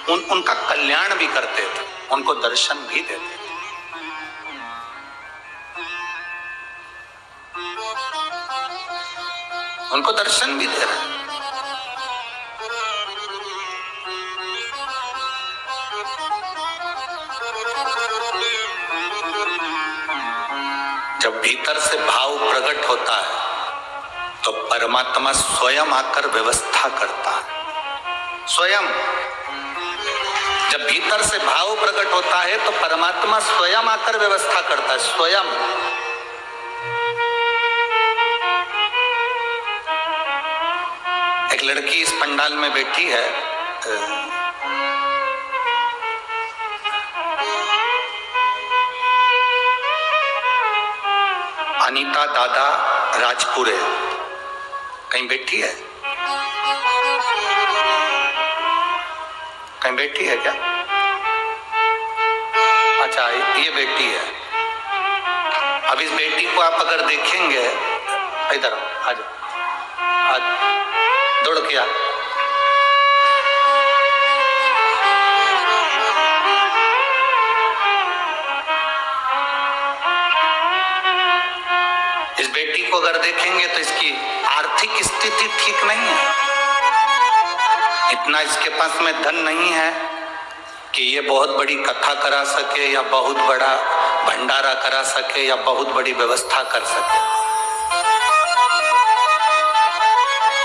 उनका कल्याण भी करते थे, उनको दर्शन भी देते थे। उनको दर्शन भी दे रहे हैं। जब भीतर से भाव प्रकट होता है तो परमात्मा स्वयं आकर व्यवस्था करता है। स्वयं जब भीतर से भाव प्रकट होता है तो परमात्मा स्वयं आकर व्यवस्था करता है। स्वयं एक लड़की इस पंडाल में बैठी है, अनीता दादा राजपुरे, कहीं बैठी है? कहीं बैठी है क्या? अच्छा, ये बेटी है। अब इस बेटी को आप अगर देखेंगे, इधर आ जाओ, दौड़ के आ। इस बेटी को अगर देखेंगे तो इसकी आर्थिक स्थिति ठीक नहीं है। इतना इसके पास में धन नहीं है कि ये बहुत बड़ी कथा करा सके या बहुत बड़ा भंडारा करा सके या बहुत बड़ी व्यवस्था कर सके।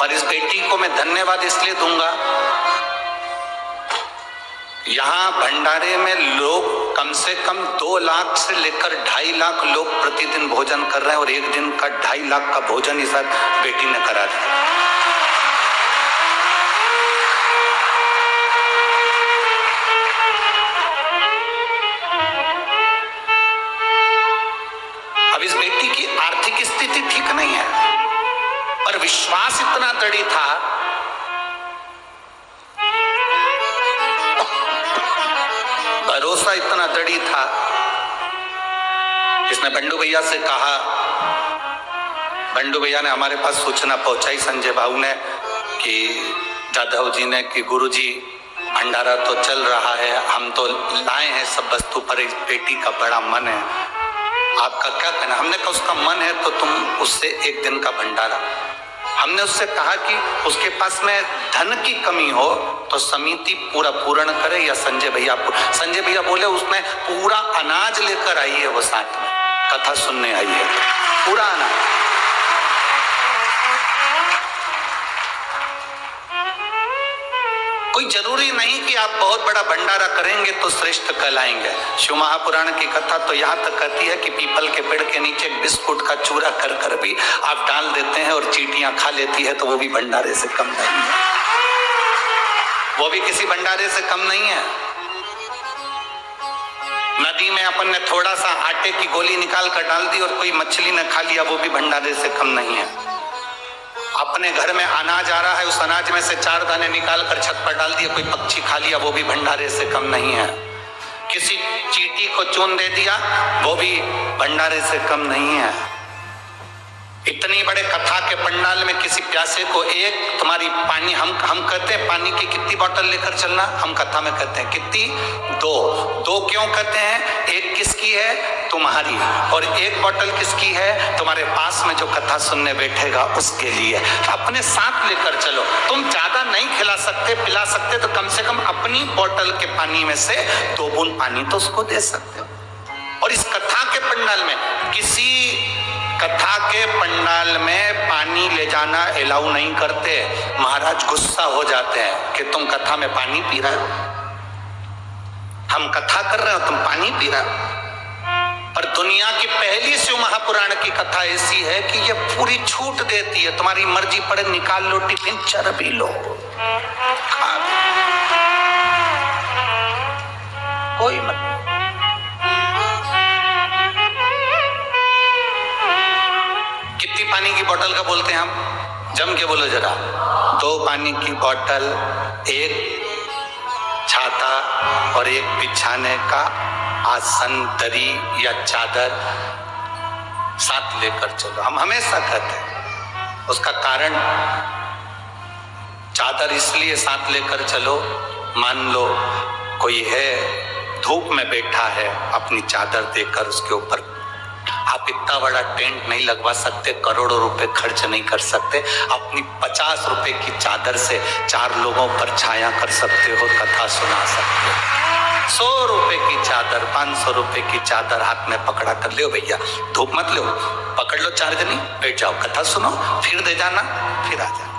और इस बेटी को मैं धन्यवाद इसलिए दूंगा, यहाँ भंडारे में लोग कम से कम 2 लाख से लेकर 2.5 लाख लोग प्रतिदिन भोजन कर रहे हैं और एक दिन का 2.5 लाख का भोजन इस बेटी ने करा दिया। अब इस बेटी की आर्थिक स्थिति ठीक नहीं है, पर विश्वास इतना दृढ़ था, भरोसा इतना दृढ़ था। इसने बंडू भैया से कहा, बंडू भैया ने हमारे पास सूचना पहुंचाई संजय बाबू ने कि जाधव जी ने कि गुरुजी भंडारा तो चल रहा है, हम तो लाए हैं सब वस्तु, पर इस बेटी का बड़ा मन है, आपका क्या कहना? हमने कहा उसका मन है तो तुम उससे एक दिन का भंडारा। हमने उससे कहा कि उसके पास में धन की कमी हो तो समिति पूरा पूर्ण करे या संजय भैया बोले उसमें पूरा अनाज लेकर आई है, वो साथ में कथा सुनने आई है, पूरा अनाज। कोई जरूरी नहीं कि आप बहुत बड़ा भंडारा करेंगे तो श्रेष्ठ कहलाएंगे। शिव महापुराण की कथा तो यहाँ तक कहती है कि पीपल के पेड़ के नीचे बिस्कुट का चूरा कर कर भी आप डाल देते हैं और चींटियां खा लेती है तो वो भी भंडारे से कम नहीं है, वो भी किसी भंडारे से कम नहीं है। नदी में अपन ने थोड़ा सा आटे की गोली निकाल कर डाल दी और कोई मछली ने खा लिया, वो भी भंडारे से कम नहीं है। अपने घर में अनाज आ रहा है, उस अनाज में से 4 दाने निकाल कर छत पर डाल दिए, कोई पक्षी खा लिया, वो भी भंडारे से कम नहीं है। किसी चींटी को चून दे दिया, वो भी भंडारे से कम नहीं है। इतनी बड़े कथा के पंडाल में किसी प्यासे को एक तुम्हारी पानी, हम कहते हैं पानी की कितनी बोतल लेकर चलना, हम कथा में कहते हैं कितनी? 2 क्यों कहते हैं? एक किसकी है? तुम्हारी, और एक बोतल किसकी है? तुम्हारे पास में जो कथा सुनने बैठेगा उसके लिए। अपने साथ लेकर चलो। तुम ज्यादा नहीं खिला सकते, पिला सकते तो कम से कम अपनी बोतल के पानी में से 2 बूंद पानी तो उसको दे सकते हो। और इस कथा के पंडाल में, किसी कथा के पंडाल में पानी ले जाना अलाउ नहीं करते। महाराज गुस्सा हो जाते हैं कि तुम कथा में पानी पी रहे हो, हम कथा कर रहे हो, तुम पानी पी रहे हो। पर दुनिया की पहली शिव महापुराण की कथा ऐसी है कि ये पूरी छूट देती है, तुम्हारी मर्जी पड़े निकाल लो टिफिन, चरबी लो, कोई मत। कितनी पानी की बोतल का बोलते हैं हम? जम के बोलो जरा। 2 पानी की बोतल, 1 छाता और 1 बिछाने का आसन, दरी या चादर साथ लेकर चलो। हम हमेशा कहते हैं, उसका कारण चादर इसलिए साथ लेकर चलो मान लो कोई है धूप में बैठा है, अपनी चादर देकर उसके ऊपर आप इतना बड़ा टेंट नहीं लगवा सकते, करोड़ों रुपए खर्च नहीं कर सकते, अपनी 50 रुपए की चादर से 4 लोगों पर छाया कर सकते हो, कथा सुना सकते हो। 100 रुपए की चादर, 500 रुपए की चादर हाथ में पकड़ा कर ले भैया, धूप मत लो, पकड़ लो 4 जनी, बैठ जाओ, कथा सुनो, फिर दे जाना, फिर आ जाना।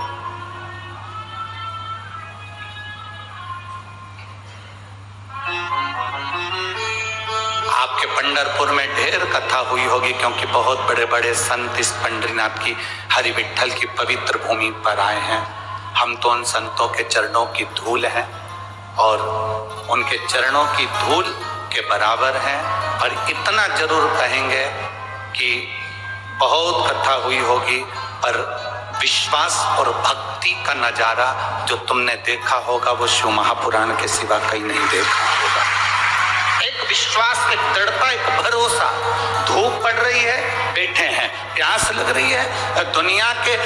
आपके पंढरपुर में ढेर कथा हुई होगी, क्योंकि बहुत बड़े बड़े संत इस पंढरीनाथ की, हरि विठ्ठल की पवित्र भूमि पर आए हैं। हम तो उन संतों के चरणों की धूल हैं और उनके चरणों की धूल के बराबर हैं। पर इतना जरूर कहेंगे कि बहुत कथा हुई होगी, पर विश्वास और भक्ति का नजारा जो तुमने देखा होगा वो शिव महापुराण के सिवा कहीं नहीं देखा होगा। एक विश्वास, एक दृढ़ता, एक भरोसा। धूप पड़ रही है, बैठे हैं, प्यास लग रही है। दुनिया के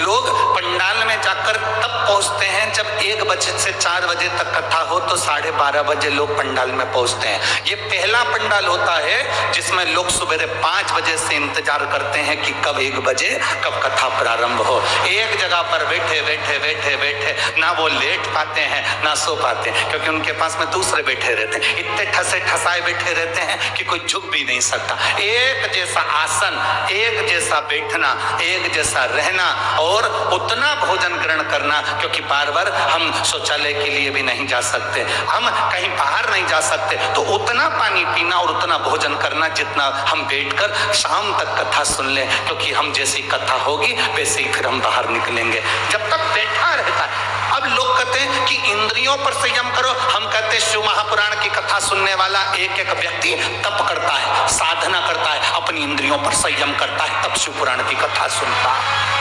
लोग पंडाल में जाकर तब पहुंचते हैं जब 1 बजे से 4 बजे तक कथा हो, तो 12:30 बजे लोग पंडाल में पहुंचते हैं। ये पहला पंडाल होता है जिसमें लोग सुबह 5 बजे से इंतजार करते हैं कि कब 1 बजे, कब कथा प्रारंभ हो। एक जगह पर बैठे बैठे बैठे बैठे ना वो लेट पाते हैं ना सो पाते हैं, क्योंकि उनके पास में दूसरे बैठे रहते हैं, इतने ठसे ठसाए बैठे रहते हैं कि कोई झुक भी नहीं सकता। एक जैसा आसन, एक जैसा बैठना, एक जैसा रहना और उतना भोजन ग्रहण करना, क्योंकि बार बार हम शौचालय के लिए भी नहीं जा सकते, हम कहीं बाहर नहीं जा सकते, तो उतना पानी पीना और उतना भोजन करना जितना हम बैठकर शाम तक कथा सुन लें, क्योंकि हम जैसी कथा होगी वैसे ही फिर हम बाहर निकलेंगे। जब तक बैठा रहता है। अब लोग कहते हैं कि इंद्रियों पर संयम करो, हम कहते हैं शिव महापुराण की कथा सुनने वाला एक एक व्यक्ति तप करता है, साधना करता है, अपनी इंद्रियों पर संयम करता है, तब शिव पुराण की कथा सुनता है,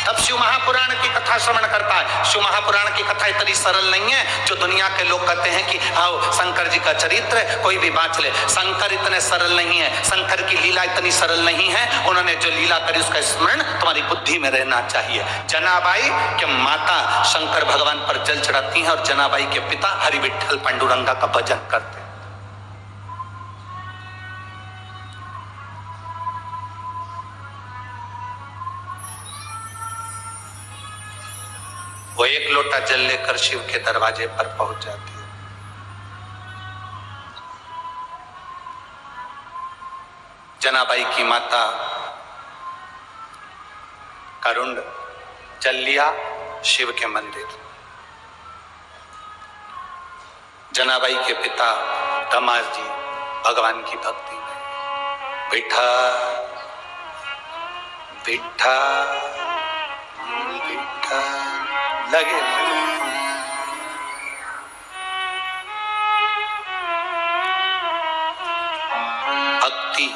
तब शिव महापुराण की कथा श्रवण करता है। शिव महापुराण की कथा इतनी सरल नहीं है जो दुनिया के लोग कहते हैं कि आओ शंकर जी का चरित्र कोई भी बात ले। शंकर इतने सरल नहीं है, शंकर की लीला इतनी सरल नहीं है। उन्होंने जो लीला करी उसका स्मरण तुम्हारी बुद्धि में रहना चाहिए। जनाबाई के माता शंकर भगवान पर जल चढ़ाती हैं और जनाबाई के पिता हरि विठ्ठल पांडुरंगा का भजन करते हैं। वो 1 लोटा जल लेकर शिव के दरवाजे पर पहुंच जाती है। जनाबाई की माता करुण जल लिया शिव के मंदिर। जनाबाई के पिता दमाद जी भगवान की भक्ति में बैठा बैठा बैठा लगे। भक्ति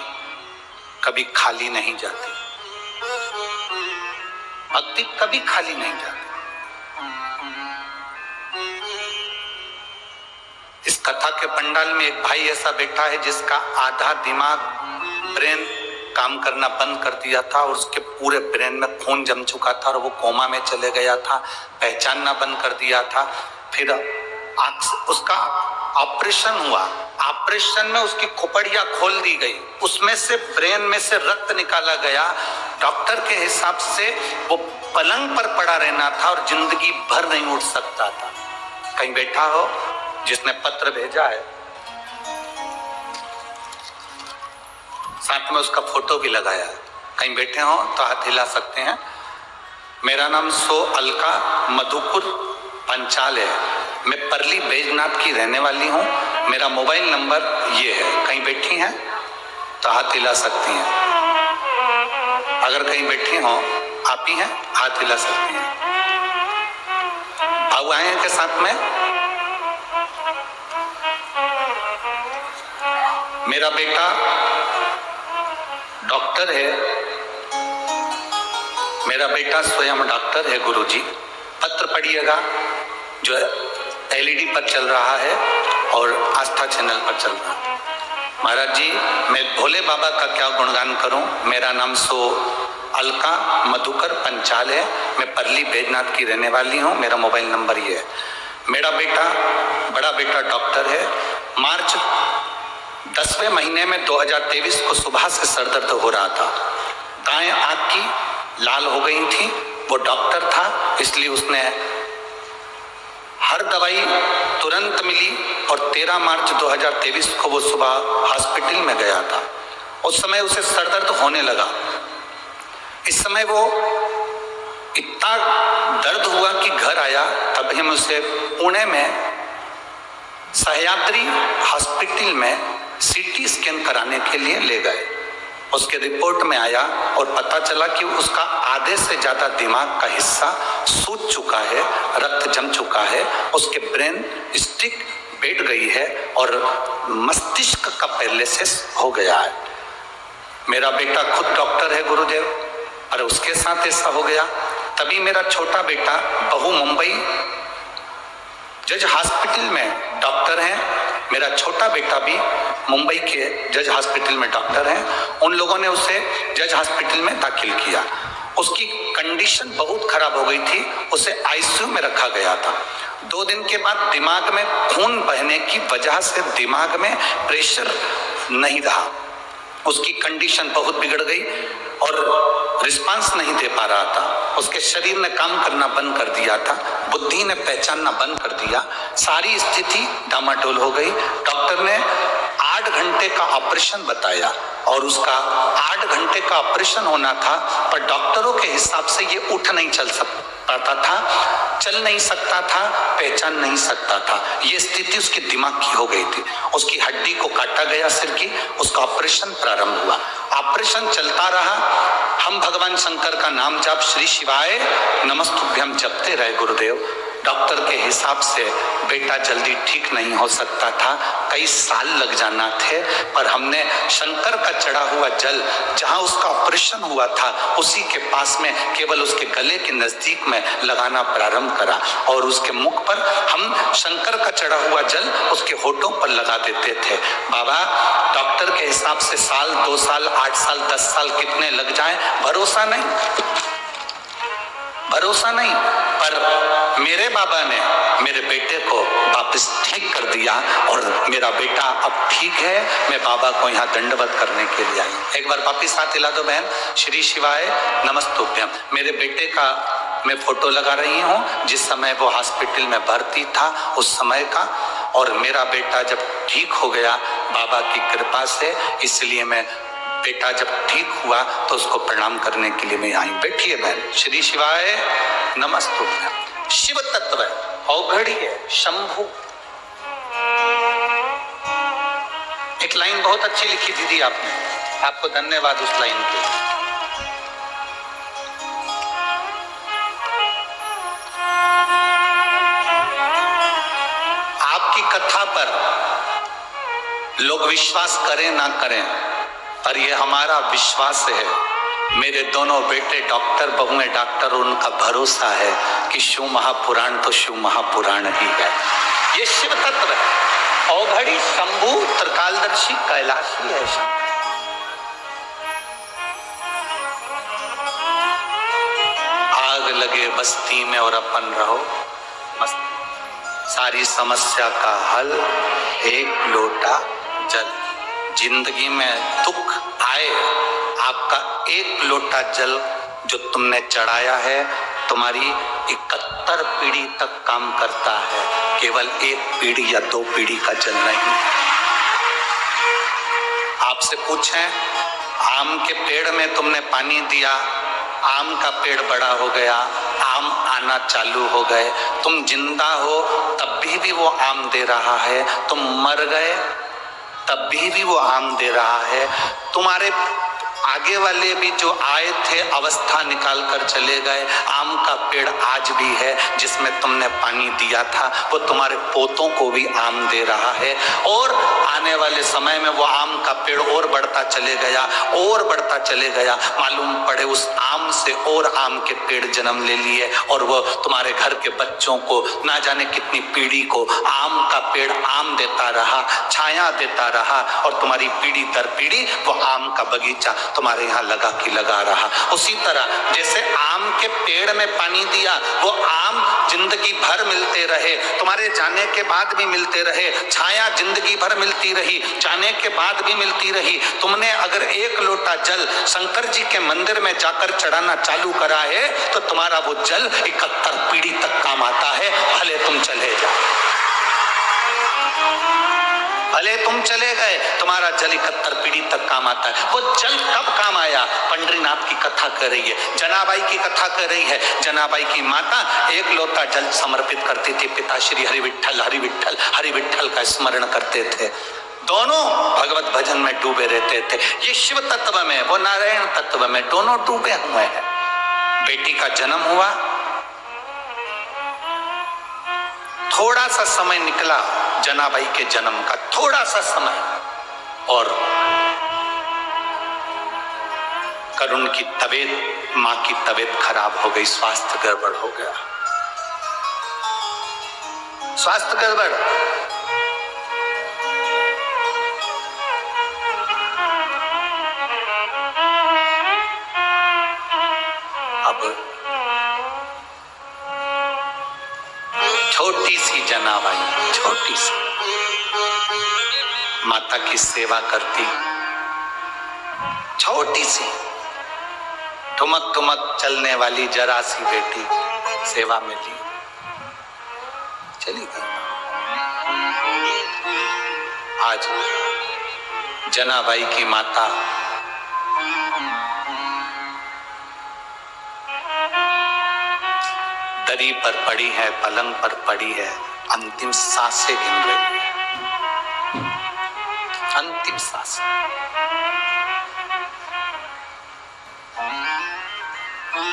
कभी खाली नहीं जाती, भक्ति कभी खाली नहीं जाती। इस कथा के पंडाल में एक भाई ऐसा बैठा है जिसका आधा दिमाग, ब्रेन काम करना बंद कर दिया था और उसके पूरे ब्रेन में खून जम चुका था और वो कोमा में चले गया था, पहचानना बंद कर दिया था। फिर उसका ऑपरेशन हुआ, ऑपरेशन में उसकी खोपड़ियां खोल दी गई, उसमें से ब्रेन में से रक्त निकाला गया। डॉक्टर के हिसाब से वो पलंग पर पड़ा रहना था और जिंदगी भर नहीं उठ सकता था। कहीं बैठा हो जिसने पत्र भेजा है, साथ में उसका फोटो भी लगाया है, कहीं बैठे हो तो हाथ हिला सकते हैं। मेरा नाम सो अलका मधुपुर पंचाल है, मैं परली बैजनाथ की रहने वाली हूँ। मेरा मोबाइल नंबर ये है, कहीं बैठी हैं तो हाथ हिला सकती हैं। अगर कहीं बैठी हो आप ही हैं, हाथ हिला सकती हैं। भाऊ आए हैं के साथ में? मेरा बेटा डॉक्टर है, मेरा बेटा स्वयं डॉक्टर है गुरुजी। पत्र पढ़िएगा जो एलईडी पर चल रहा है और आस्था चैनल पर चल रहा है। महाराज जी, मैं भोले बाबा का क्या गुणगान करूं। मेरा नाम सो अलका मधुकर पंचाल है। मैं परली बैजनाथ की रहने वाली हूँ। मेरा मोबाइल नंबर ये है। मेरा बेटा, बड़ा बेटा डॉक्टर है। मार्च 10वें महीने में 2023 को सुबह से सर दर्द हो रहा था। दाएं आंख की लाल हो गई थी। वो डॉक्टर था, इसलिए उसने हर दवाई तुरंत मिली और 13 मार्च 2023 को वो सुबह हॉस्पिटल में गया था। उस समय उसे सर दर्द होने लगा। इस समय वो इतना दर्द हुआ कि घर आया। तब हम उसे पुणे में सह्याद्री हॉस्पिटल में सीटी स्कैन कराने के लिए ले गए। उसके रिपोर्ट में आया और पता चला कि उसका आधे से ज्यादा दिमाग का हिस्सा सूज चुका है, रक्त जम चुका है, उसके ब्रेन स्टिक बैठ गई है और मस्तिष्क का पैरालिसिस हो गया है। मेरा बेटा खुद डॉक्टर है गुरुदेव, और उसके साथ ऐसा हो गया। तभी मेरा छोटा बेटा बहू मुंबई जज हॉस्पिटल में डॉक्टर है। मेरा छोटा बेटा भी मुंबई के जज हॉस्पिटल में डॉक्टर है। उन लोगों ने उसे जज हॉस्पिटल में दाखिल किया। उसकी कंडीशन बहुत खराब हो गई थी। उसे आईसीयू में रखा गया था। 2 दिन के बाद दिमाग में खून बहने की वजह से दिमाग में प्रेशर नहीं रहा। उसकी कंडीशन बहुत बिगड़ गई और रिस्पांस नहीं दे पा रहा था। उसके शरीर ने काम करना बंद कर दिया था, बुद्धि ने पहचानना बंद कर दिया। सारी स्थिति डामाडोल हो गई। डॉक्टर ने 8 घंटे का ऑपरेशन बताया और उसका 8 घंटे का ऑपरेशन होना था, पर डॉक्टरों के हिसाब से ये उठ नहीं चल पाता था, चल नहीं सकता था, पहचान नहीं सकता था। ये स्थिति उसके दिमाग की हो गई थी। उसकी हड्डी को काटा गया सिर की। उसका ऑपरेशन प्रारंभ हुआ। ऑपरेशन चलता रहा। हम भगवान शंकर का नाम जाप श्री शिवाय नमस्तुभ्यम जपते रहे गुरुदेव। डॉक्टर के हिसाब से बेटा जल्दी ठीक नहीं हो सकता था, कई साल लग जाना थे, पर हमने शंकर का चढ़ा हुआ जल जहां उसका ऑपरेशन हुआ था उसी के पास में केवल उसके गले के नजदीक में लगाना प्रारंभ करा और उसके मुख पर हम शंकर का चढ़ा हुआ जल उसके होठों पर लगा देते थे। बाबा, डॉक्टर के हिसाब से साल, 2 साल, 8 साल, 10 साल कितने लग जाएं, भरोसा नहीं, पर मेरे बाबा ने मेरे बेटे को वापस ठीक कर दिया और मेरा बेटा अब ठीक है। मैं बाबा को यहाँ दंडवत करने के लिए आई। एक बार वापिस हाथ हिला दो बहन। श्री शिवाय नमस्तुभ्यम। मेरे बेटे का मैं फोटो लगा रही हूँ जिस समय वो हॉस्पिटल में भर्ती था उस समय का, और मेरा बेटा जब ठीक हो गया बाबा की कृपा से, इसलिए मैं बेटा जब ठीक हुआ तो उसको प्रणाम करने के लिए मैं आई। बैठिए बहन। श्री शिवाय नमस्तुभ्यम। शिव तत्व है, अवघड़ी है, शंभु। एक लाइन बहुत अच्छी लिखी दीदी आपने, आपको धन्यवाद उस लाइन के। आपकी कथा पर लोग विश्वास करें ना करें, पर ये हमारा विश्वास है। मेरे दोनों बेटे डॉक्टर, बहुएं डॉक्टर, उनका भरोसा है कि शिव महापुराण तो शिव महापुराण ही है। ये शिव तत्व है, अवघड़ी, शंभु, त्रिकालदर्शी, कैलाशी है शंकर। आग लगे बस्ती में और अपन रहो मस्त। सारी समस्या का हल एक लोटा जल। जिंदगी में दुख आए, आपका एक लोटा जल जो तुमने चढ़ाया है तुम्हारी 71 पीढ़ी तक काम करता है, केवल 1 पीढ़ी या 2 पीढ़ी का जल नहीं। आपसे पूछें, आम के पेड़ में तुमने पानी दिया, आम का पेड़ बड़ा हो गया, आम आना चालू हो गए, तुम जिंदा हो तब भी वो आम दे रहा है, तुम मर गए तब भी वो आम दे रहा है। तुम्हारे आगे वाले भी जो आए थे अवस्था निकाल कर चले गए। आम का पेड़ आज भी है, जिसमें तुमने पानी दिया था वो तुम्हारे पोतों को भी आम दे रहा है, और आने वाले समय में वो आम का पेड़ और बढ़ता चले गया, और बढ़ता चले गया। मालूम पड़े उस आम से और आम के पेड़ जन्म ले लिए, और वो तुम्हारे घर के बच्चों को ना जाने कितनी पीढ़ी को आम का पेड़ आम देता देता रहा, छाया देता रहा, और तुम्हारी पीढ़ी दर पीढ़ी वो आम का बगीचा तुम्हारे यहाँ लगा कि लगा रहा। उसी तरह जैसे आम के पेड़ में पानी दिया, वो आम जिंदगी भर मिलते रहे, तुम्हारे जाने के बाद भी मिलते रहे, छाया जिंदगी भर मिलती रही, जाने के बाद भी मिलती रही। तुमने अगर एक लोटा जल शंकर जी के मंदिर में जाकर चढ़ाना चालू करा है तो तुम्हारा वो जल 71 पीढ़ी तक काम आता है, भले तुम चले जाओ, भले तुम चले गए, तुम्हारा जल 71 पीढ़ी तक काम आता है। वो जल कब काम आया? पंडरीनाथ की कथा कर रही है, जनाबाई की कथा कर रही है। जनाबाई की माता एक लोटा जल समर्पित करती थी, पिता श्री हरि विठ्ठल हरि विठ्ठल हरि विठ्ठल का स्मरण करते थे, दोनों भगवत भजन में डूबे रहते थे। ये शिव तत्व में, वो नारायण तत्व में, दोनों डूबे हुए हैं। बेटी का जन्म हुआ, थोड़ा सा समय निकला जनाबाई के जन्म का, थोड़ा सा समय, और करुण की तबीयत, मां की तबीयत खराब हो गई, स्वास्थ्य गड़बड़ हो गया, स्वास्थ्य गड़बड़। अब छोटी सी जनाबाई, छोटी सी, माता की सेवा करती, छोटी सी ठुमक ठुमक चलने वाली जरा सी बेटी सेवा में ली, चली गई। आज जनाबाई की माता दरी पर पड़ी है, पलंग पर पड़ी है, अंतिम सांसें गिन रही है, अंतिम सांसें।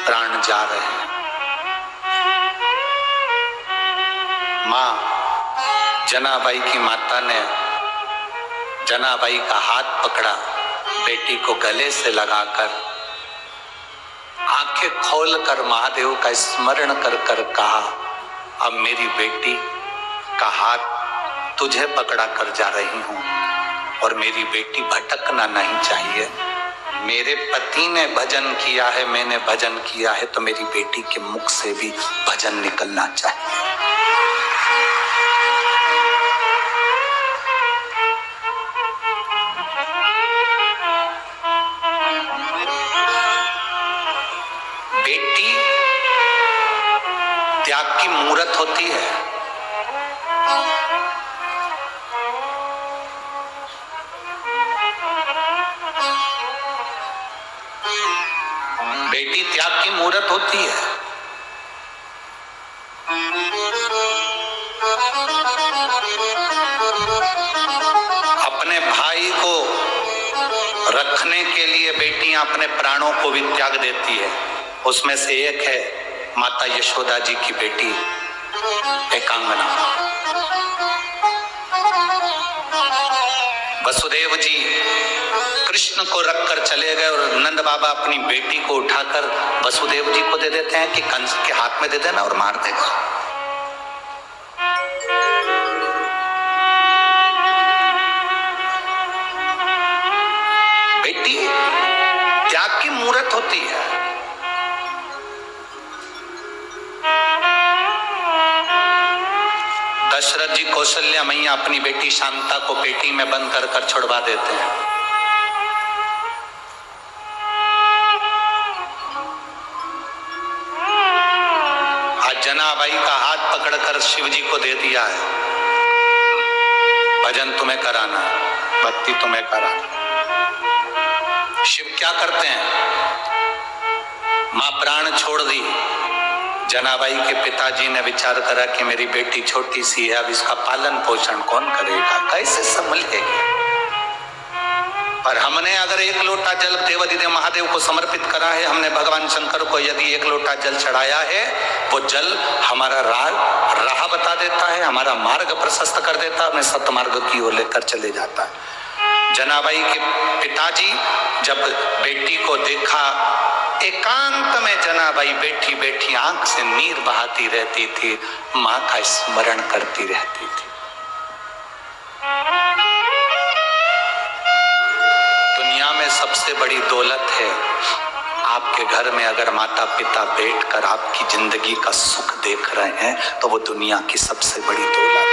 प्राण जा रहे हैं। मां जनाबाई की माता ने जनाबाई का हाथ पकड़ा, बेटी को गले से लगाकर आंखें खोलकर महादेव का स्मरण कर कर कहा, अब मेरी बेटी का हाथ तुझे पकड़ा कर जा रही हूं, और मेरी बेटी भटकना नहीं चाहिए। मेरे पति ने भजन किया है, मैंने भजन किया है, तो मेरी बेटी के मुख से भी भजन निकलना चाहिए। बेटी त्याग की मूरत होती है। बेटी त्याग की मूरत होती है। अपने भाई को रखने के लिए बेटियां अपने प्राणों को भी त्याग देती है। उसमें से एक है माता यशोदा जी की बेटी एकांगना। वसुदेव जी कृष्ण को रखकर चले गए, और नंद बाबा अपनी बेटी को उठाकर वसुदेव जी को दे देते हैं कि कंस के हाथ में दे देना और मार देगा। बेटी त्याग की मूरत होती है। दशरथ जी कौशल्या मैया अपनी बेटी शांता को पेटी में बंद कर कर छुड़वा देते हैं। आज जनाबाई का हाथ पकड़कर शिव जी को दे दिया है, भजन तुम्हें कराना, भक्ति तुम्हें कराना। शिव क्या करते हैं? मां प्राण छोड़ दी, जनाबाई के पिताजी ने विचार करा कि मेरी बेटी छोटी सी है, अब इसका पालन पोषण कौन करेगा, कैसे संभलेगी। पर हमने अगर एक लोटा जल देवाधिदेव महादेव को समर्पित करा है, हमने भगवान शंकर को यदि एक लोटा जल चढ़ाया है, वो जल हमारा राह बता देता है, हमारा मार्ग प्रशस्त कर देता है, हमें सतमार्ग की ओर लेकर चले जाता है। जनाबाई के पिताजी जब बेटी को देखा, एकांत में जनाबाई बैठी बैठी आंख से नीर बहाती रहती थी, मां का स्मरण करती रहती थी। दुनिया में सबसे बड़ी दौलत है आपके घर में अगर माता पिता बैठकर आपकी जिंदगी का सुख देख रहे हैं तो वो दुनिया की सबसे बड़ी दौलत है।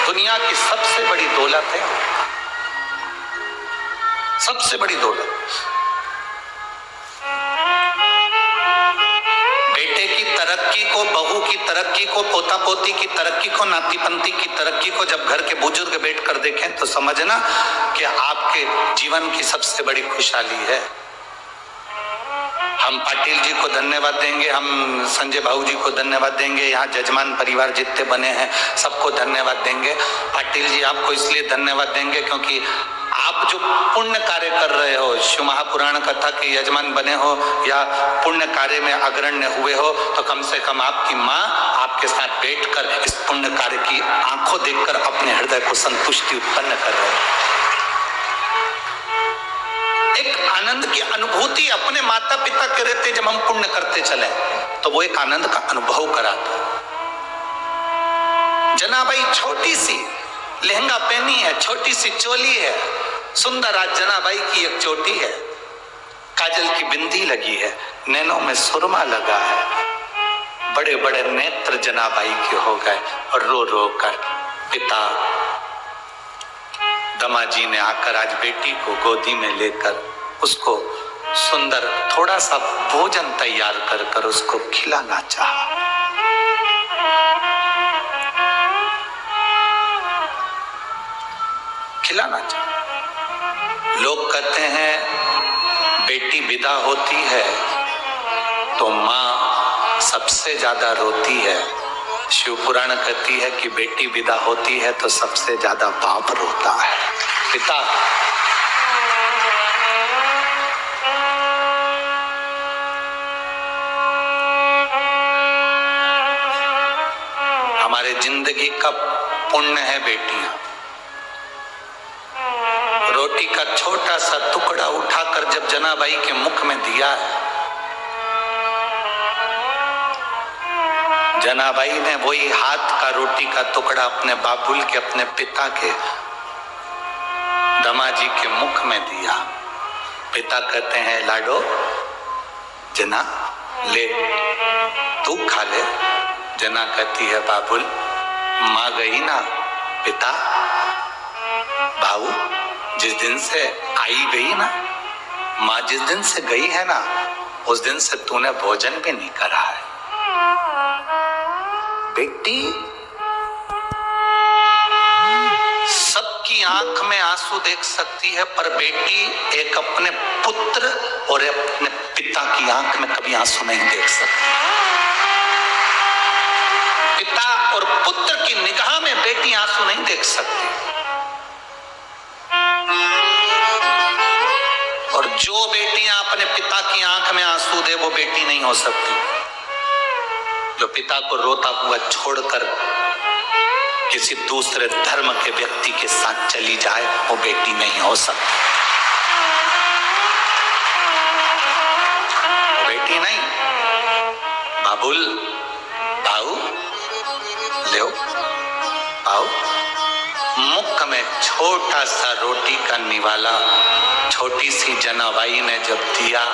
दुनिया की सबसे बड़ी दौलत है, सबसे बड़ी दौलत। बेटे की तरक्की को, बहू की तरक्की को, पोता पोती की तरक्की को, नाती पंती की तरक्की को जब घर के बुजुर्ग बैठकर देखें तो समझना कि आपके जीवन की सबसे बड़ी खुशहाली है। हम पाटिल जी को धन्यवाद देंगे, हम संजय भाऊ जी को धन्यवाद देंगे, यहाँ जजमान परिवार जितने बने हैं सबको धन्यवाद देंगे। पाटिल जी आपको इसलिए धन्यवाद देंगे क्योंकि आप जो पुण्य कार्य कर रहे हो, शिव महापुराण कथा के यजमान बने हो या पुण्य कार्य में अग्रण्य हुए हो, तो कम से कम आपकी माँ आपके साथ बैठकर इस पुण्य कार्य की आंखों देखकर अपने हृदय को संतुष्टि उत्पन्न कर रहे हो। एक आनंद की अनुभूति अपने माता पिता के रहते जब हम पुण्य करते चले तो वो एक आनंद का अनुभव कराते। जनाबाई छोटी सी लहंगा पहनी है, छोटी सी चोली है, सुंदर आज जनाबाई की एक चोटी है, काजल की बिंदी लगी है, नैनों में सुरमा लगा है, बड़े बड़े नेत्र जनाबाई के हो गए और रो रो कर पिता दमाजी ने आकर आज बेटी को गोदी में लेकर उसको सुंदर थोड़ा सा भोजन तैयार कर कर उसको खिलाना चाहा। खिलाना चाहा। लोग कहते हैं बेटी विदा होती है तो माँ सबसे ज्यादा रोती है। शिव पुराण कहती है कि बेटी विदा होती है तो सबसे ज्यादा बाप रोता है, पिता। हमारे जिंदगी का पुण्य है बेटियां। रोटी का छोटा सा टुकड़ा उठाकर जब जनाबाई के मुख में दिया है, जनाबाई ने वही हाथ का रोटी का टुकड़ा अपने बाबुल के, अपने पिता के, दमाजी के मुख में दिया। पिता कहते हैं लाडो जना ले, तू खा ले। जना कहती है बाबुल माँ गई ना, पिता भाऊ जिस दिन से आई गई ना, माँ जिस दिन से गई है ना, उस दिन से तूने भोजन भी नहीं करा है। बेटी सबकी आंख में आंसू देख सकती है पर बेटी एक अपने पुत्र और अपने पिता की आंख में कभी आंसू नहीं देख सकती। पिता और पुत्र की निगाह में बेटी आंसू नहीं देख सकती। और जो बेटियां अपने पिता की आंख में आंसू दे वो बेटी नहीं हो सकती। जो पिता को रोता हुआ छोड़कर किसी दूसरे धर्म के व्यक्ति के साथ चली जाए वो बेटी नहीं हो सकती। वो बेटी नहीं। बाबुल भाऊ ले आओ। मुख में छोटा सा रोटी का निवाला छोटी सी जनाबाई ने जब दिया,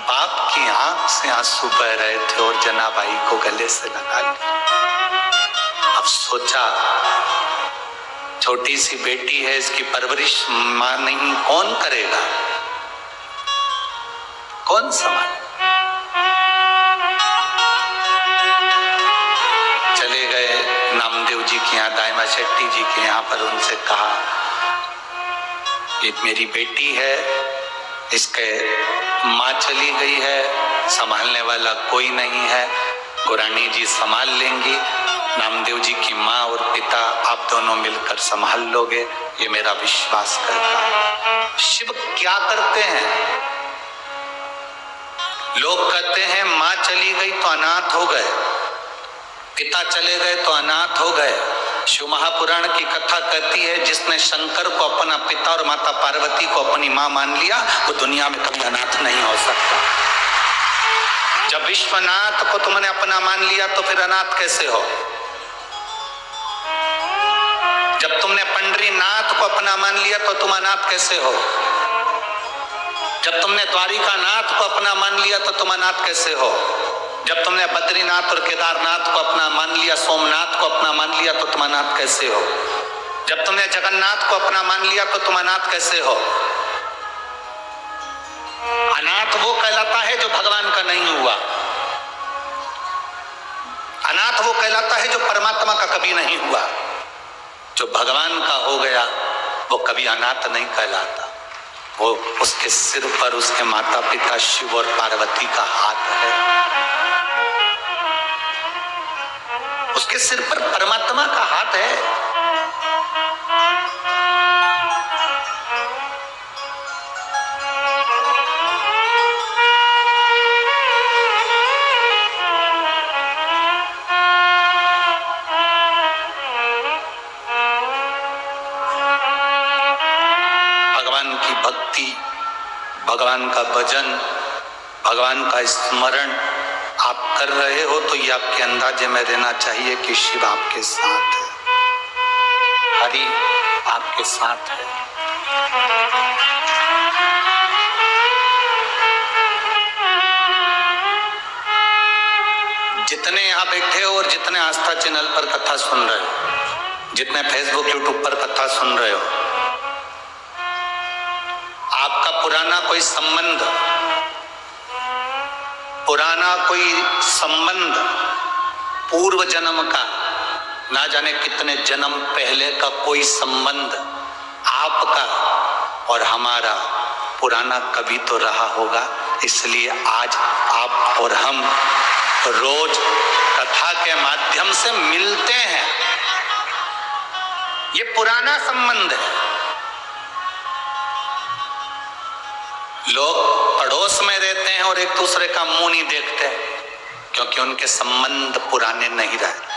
बाप की आंख से आंसू बह रहे थे और जनाबाई को गले से लगा लिया। अब सोचा छोटी सी बेटी है, इसकी परवरिश मां नहीं कौन करेगा, कौन संभाले। चले गए नामदेव जी के यहाँ, दाइमा शेट्टी जी के यहाँ पर, उनसे कहा ये मेरी बेटी है, इसके माँ चली गई है, संभालने वाला कोई नहीं है, गुरानी जी संभाल लेंगी, नामदेव जी की माँ और पिता आप दोनों मिलकर संभाल लोगे, ये मेरा विश्वास करता है। शिव क्या करते हैं? लोग कहते हैं माँ चली गई तो अनाथ हो गए, पिता चले गए तो अनाथ हो गए। शिव महापुराण की कथा कहती है जिसने शंकर को अपना पिता और माता पार्वती को अपनी मां मान लिया वो दुनिया में कभी अनाथ नहीं हो सकता। जब विश्वनाथ को तुमने अपना मान लिया तो फिर अनाथ कैसे हो? जब तुमने पंडरीनाथ को अपना मान लिया तो तुम अनाथ कैसे हो? जब तुमने द्वारिका नाथ को अपना मान लिया तो तुम अनाथ कैसे हो? जब तुमने बद्रीनाथ और केदारनाथ को अपना मान लिया, सोमनाथ को अपना मान लिया तो तुम अनाथ कैसे हो? जब तुमने जगन्नाथ को अपना मान लिया तो तुम अनाथ कैसे हो? अनाथ वो कहलाता है जो भगवान का नहीं हुआ। अनाथ वो कहलाता है जो परमात्मा का कभी नहीं हुआ। जो भगवान का हो गया वो कभी अनाथ नहीं कहलाता। वो उसके सिर पर उसके माता पिता शिव और पार्वती का हाथ है। उसके सिर पर परमात्मा का हाथ है। भगवान की भक्ति, भगवान का भजन, भगवान का स्मरण आप कर रहे हो तो ये आपके अंदाजे में रहना चाहिए कि शिव आपके साथ है, हरि आपके साथ है। जितने यहाँ बैठे हो और जितने आस्था चैनल पर कथा सुन रहे हो, जितने फेसबुक यूट्यूब पर कथा सुन रहे हो, आपका पुराना कोई संबंध पूर्व जन्म का, ना जाने कितने जन्म पहले का कोई संबंध आपका और हमारा पुराना कभी तो रहा होगा। इसलिए आज आप और हम रोज कथा के माध्यम से मिलते हैं। ये पुराना संबंध है। लोग पड़ोस में रहते हैं और एक दूसरे का मुंह नहीं देखते क्योंकि उनके संबंध पुराने नहीं रहे।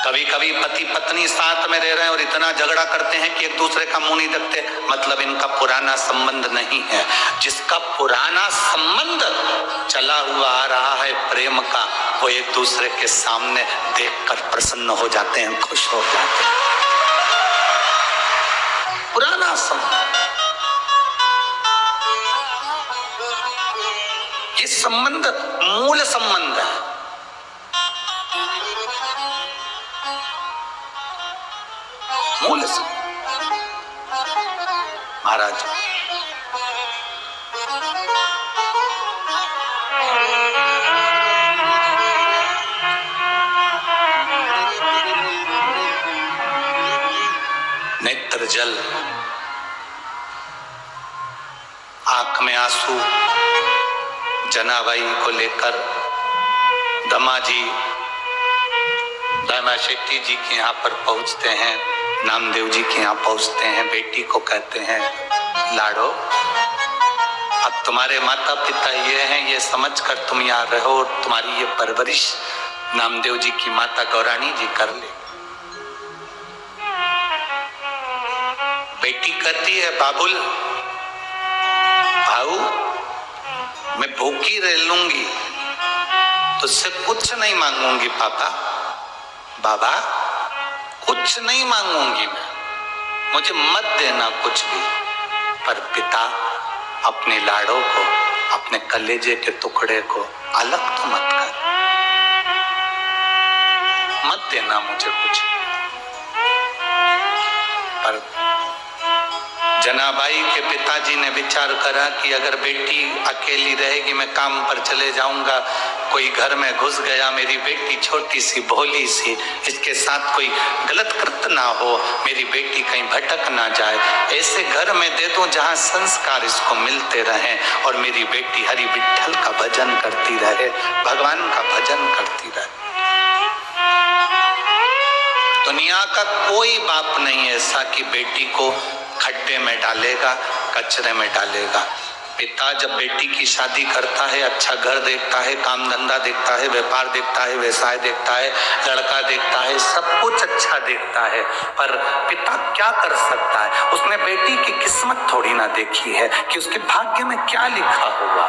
कभी कभी पति पत्नी साथ में रह रहे हैं और इतना झगड़ा करते हैं कि एक दूसरे का मुंह नहीं देखते, मतलब इनका पुराना संबंध नहीं है। जिसका पुराना संबंध चला हुआ आ रहा है प्रेम का, वो एक दूसरे के सामने देखकर प्रसन्न हो जाते हैं, खुश हो जाते हैं। पुराना संबंध, ये संबंध मूल संबंध है। मूल संबंध। महाराज नेत्र जल, आंख में आंसू जनाबाई को लेकर दमाजी दामा शेट्टी जी के यहाँ पर पहुंचते हैं, नामदेव जी के यहाँ पहुंचते हैं। बेटी को कहते हैं, लाडो अब तुम्हारे माता पिता ये हैं, ये समझकर तुम यहाँ रहो, तुम्हारी ये परवरिश नामदेव जी की माता गौराणी जी कर ले। बेटी कहती है, बाबुल भाऊ मैं भूखी रह लूंगी, तुझसे कुछ नहीं मांगूंगी पापा, बाबा कुछ नहीं मांगूंगी मैं, मुझे मत देना कुछ भी। पर पिता अपने लाड़ों को, अपने कलेजे के टुकड़े को अलग तो मत कर, मत देना मुझे कुछ। पर जनाबाई के पिताजी ने विचार करा कि अगर बेटी अकेली रहेगी, मैं काम पर चले जाऊंगा, कोई घर में घुस गया, मेरी बेटी छोटी सी भोली सी, इसके साथ कोई गलत कृत्य ना हो, मेरी बेटी कहीं भटक ना जाए, ऐसे घर में दे दूं जहां संस्कार इसको मिलते रहें और मेरी बेटी हरि विठ्ठल का भजन करती रहे, भगवान का भजन करती रहे। दुनिया का कोई बाप नहीं ऐसा कि बेटी को खड्डे में डालेगा, कचरे में डालेगा। पिता जब बेटी की शादी करता है, अच्छा घर देखता है, काम धंधा देखता है, व्यापार देखता है, व्यवसाय देखता है, लड़का देखता है, सब कुछ अच्छा देखता है। पर पिता क्या कर सकता है? उसने बेटी की किस्मत थोड़ी ना देखी है कि उसके भाग्य में क्या लिखा हुआ।